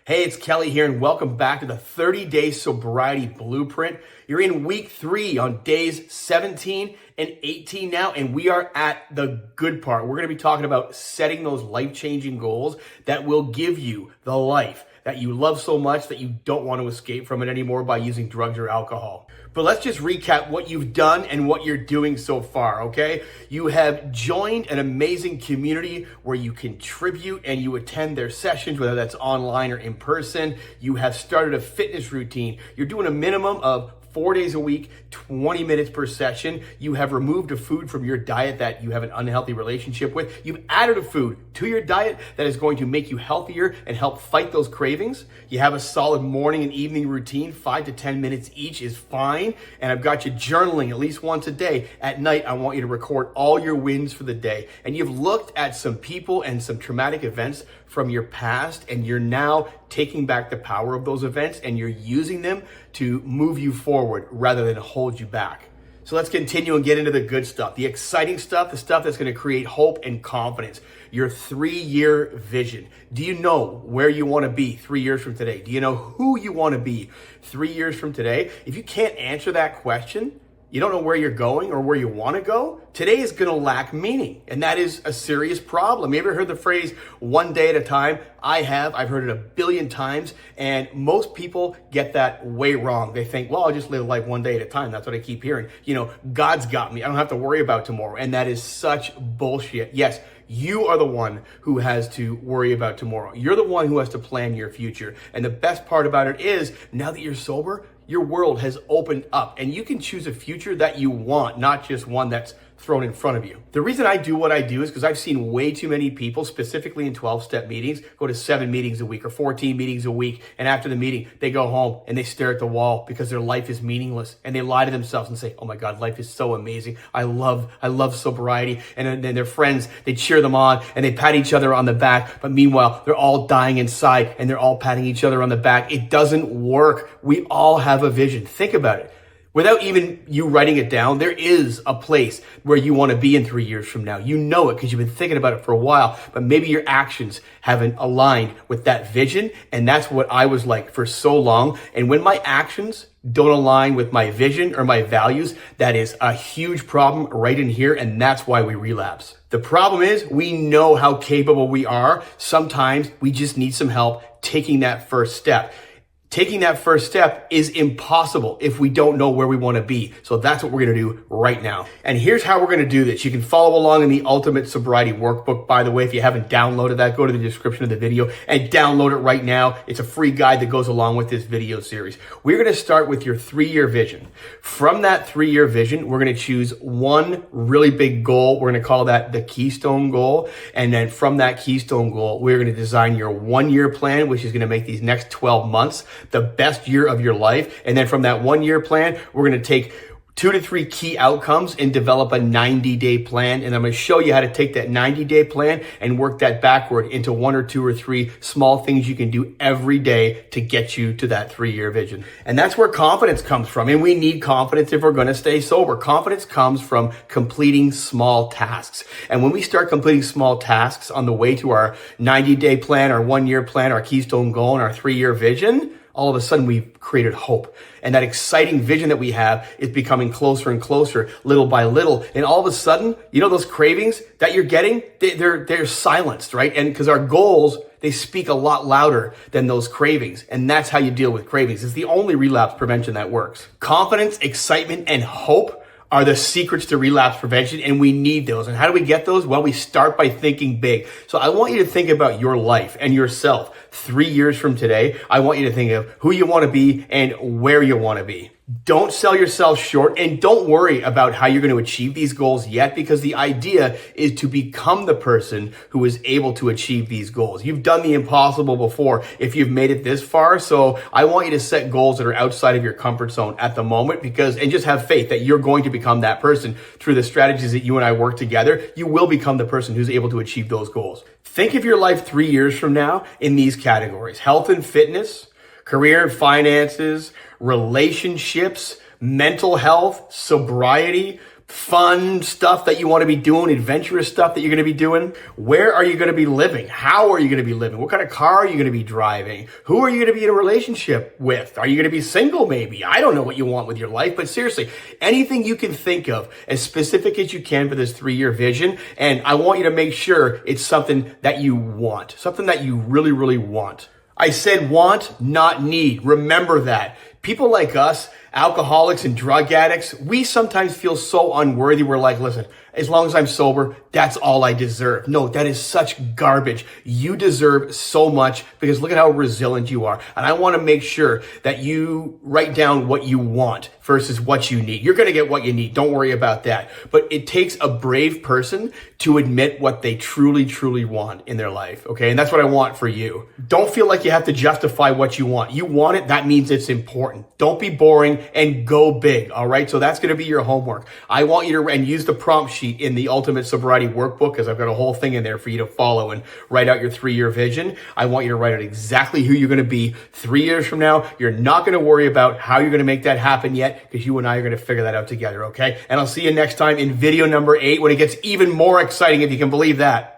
Hey, it's Kelly here, and welcome back to the 30-Day Sobriety Blueprint. You're in week 3 on days 17 and 18 now, and we are at the good part. We're going to be talking about setting those life-changing goals that will give you the life that you love so much that you don't want to escape from it anymore by using drugs or alcohol. But let's just recap what you've done and what you're doing so far, okay? You have joined an amazing community where you contribute and you attend their sessions, whether that's online or in person. You have started a fitness routine. You're doing a minimum of 4 days a week, 20 minutes per session. You have removed a food from your diet that you have an unhealthy relationship with. You've added a food to your diet that is going to make you healthier and help fight those cravings. You have a solid morning and evening routine. 5 to 10 minutes each is fine. And I've got you journaling at least once a day. At night, I want you to record all your wins for the day. And you've looked at some people and some traumatic events from your past, and you're now taking back the power of those events and you're using them to move you forward rather than hold you back. So let's continue and get into the good stuff, the exciting stuff, the stuff that's going to create hope and confidence. Your 3-year vision. Do you know where you want to be 3 years from today? Do you know who you want to be 3 years from today? If you can't answer that question, you don't know where you're going or where you want to go, today is going to lack meaning. And that is a serious problem. You ever heard the phrase, one day at a time? I have. I've heard it a billion times. And most people get that way wrong. They think, well, I'll just live life one day at a time. That's what I keep hearing. God's got me. I don't have to worry about tomorrow. And that is such bullshit. Yes, you are the one who has to worry about tomorrow. You're the one who has to plan your future. And the best part about it is, now that you're sober, your world has opened up and you can choose a future that you want, not just one that's thrown in front of you. The reason I do what I do is because I've seen way too many people, specifically in 12-step meetings, go to 7 meetings a week or 14 meetings a week. And after the meeting, they go home and they stare at the wall because their life is meaningless. And they lie to themselves and say, oh my God, life is so amazing. I love sobriety. And then their friends, they cheer them on and they pat each other on the back. But meanwhile, they're all dying inside and they're all patting each other on the back. It doesn't work. We all have a vision. Think about it. Without even you writing it down, there is a place where you want to be in 3 years from now. You know it because you've been thinking about it for a while, but maybe your actions haven't aligned with that vision. And that's what I was like for so long. And when my actions don't align with my vision or my values, that is a huge problem right in here. And that's why we relapse. The problem is we know how capable we are. Sometimes we just need some help taking that first step. Taking that first step is impossible if we don't know where we want to be. So that's what we're going to do right now. And here's how we're going to do this. You can follow along in the Ultimate Sobriety Workbook. By the way, if you haven't downloaded that, go to the description of the video and download it right now. It's a free guide that goes along with this video series. We're going to start with your 3-year vision. From that 3-year vision, we're going to choose one really big goal. We're going to call that the Keystone Goal. And then from that Keystone Goal, we're going to design your 1-year plan, which is going to make these next 12 months the best year of your life. And then from that 1-year plan, we're going to take 2 to 3 key outcomes and develop a 90-day plan. And I'm going to show you how to take that 90-day plan and work that backward into 1 or 2 or 3 small things you can do every day to get you to that 3-year vision. And that's where confidence comes from. And we need confidence if we're going to stay sober. Confidence comes from completing small tasks. And when we start completing small tasks on the way to our 90-day plan, our 1-year plan, our Keystone Goal, and our 3-year vision, all of a sudden we've created hope. And that exciting vision that we have is becoming closer and closer, little by little. And all of a sudden, those cravings that you're getting, they're silenced, right? And because our goals, they speak a lot louder than those cravings. And that's how you deal with cravings. It's the only relapse prevention that works. Confidence, excitement, and hope are the secrets to relapse prevention, and we need those. And how do we get those? Well, we start by thinking big. So I want you to think about your life and yourself 3 years from today. I want you to think of who you want to be and where you want to be. Don't sell yourself short, and don't worry about how you're going to achieve these goals yet, because the idea is to become the person who is able to achieve these goals. You've done the impossible before if you've made it this far. So I want you to set goals that are outside of your comfort zone at the moment, and just have faith that you're going to become that person through the strategies that you and I work together. You will become the person who's able to achieve those goals. Think of your life 3 years from now in these categories: health and fitness, career and finances, relationships, mental health, sobriety, fun stuff that you want to be doing, adventurous stuff that you're going to be doing? Where are you going to be living? How are you going to be living? What kind of car are you going to be driving? Who are you going to be in a relationship with? Are you going to be single maybe? I don't know what you want with your life, but seriously, anything you can think of as specific as you can for this 3-year vision. And I want you to make sure it's something that you want, something that you really, really want. I said want, not need. Remember that. People like us, alcoholics and drug addicts, we sometimes feel so unworthy. We're like, listen, as long as I'm sober, that's all I deserve. No, that is such garbage. You deserve so much because look at how resilient you are. And I want to make sure that you write down what you want versus what you need. You're going to get what you need. Don't worry about that. But it takes a brave person to admit what they truly, truly want in their life. Okay. And that's what I want for you. Don't feel like you have to justify what you want. You want it. That means it's important. Don't be boring and go big. All right. So that's going to be your homework. I want you to and use the prompt sheet in the Ultimate Sobriety Workbook because I've got a whole thing in there for you to follow and write out your 3-year vision. I want you to write out exactly who you're going to be 3 years from now. You're not going to worry about how you're going to make that happen yet because you and I are going to figure that out together. Okay. And I'll see you next time in video number 8 when it gets even more exciting, if you can believe that.